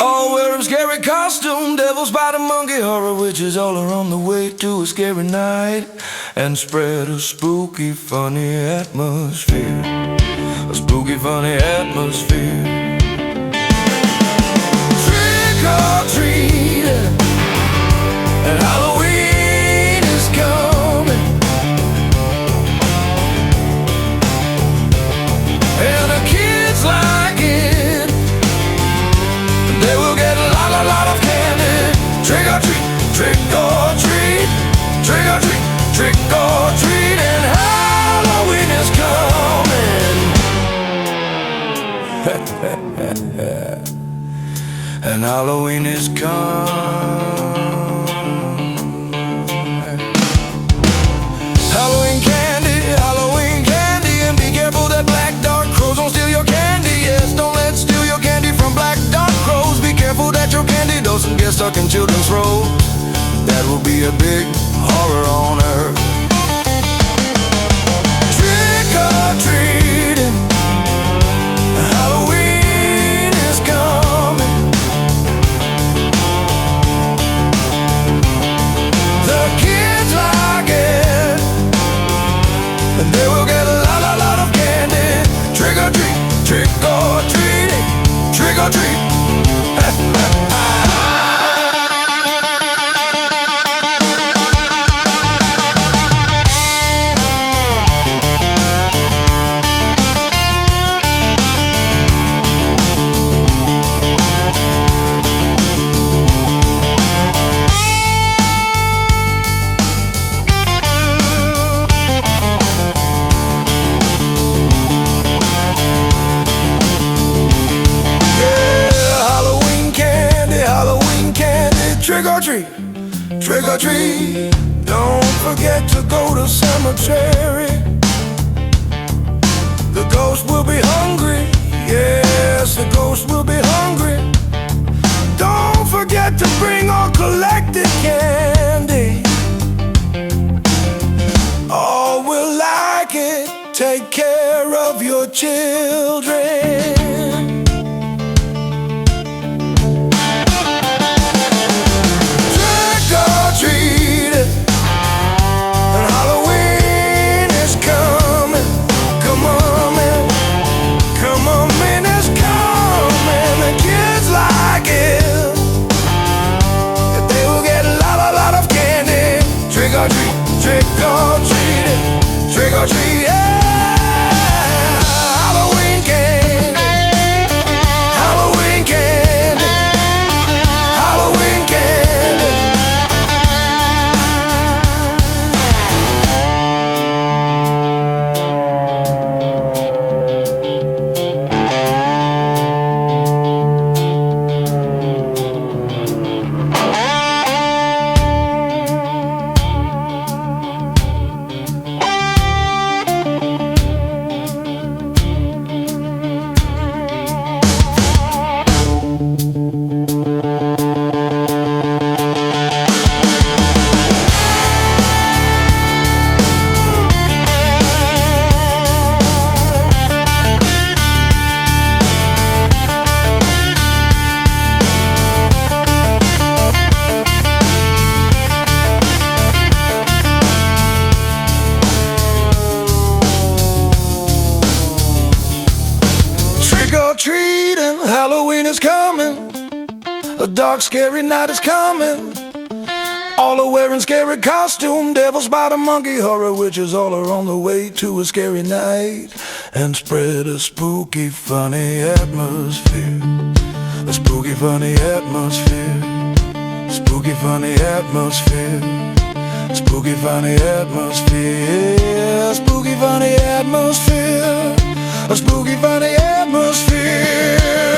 All wearing scary costume, devil, spider, monkey, horror, witches, all are on the way to a scary night and spread a spooky, funny atmosphere. A spooky, funny atmosphere. Trick or treat, and Halloween is coming, and the kids like it. They will get a lot of candy. Trick or treat, trick or treat, trick or treat, trick or treat, and Halloween is coming. And Halloween is coming. Halloween candy, and be careful that black dark crows don't steal your candy. Yes, don't let steal your candy from black dark crows. Be careful that your candy doesn't get stuck in children's throats. That will be a big horror on earth. Trick or treating, Halloween is coming. The kids like it, and they will get a lot of candy. Trick or treat, trick or treating, trick or treat. Trick or treat, trick or treat. Don't forget to go to cemetery. The ghost will be hungry. Yes, the ghost will be hungry. Don't forget to bring all collected candy. All will like it. Take care of your children. Trick or treat, trick or treat, yeah. Halloween candy, Halloween candy, Halloween candy. Treating, Halloween is coming. A dark, scary night is coming. All are wearing scary costume. Devil, spider, monkey, horror, witches, all are on the way to a scary night and spread a spooky, funny atmosphere. A spooky, funny atmosphere. Spooky, funny atmosphere. Spooky, funny atmosphere. Spooky, funny atmosphere. A spooky, funny atmosphere.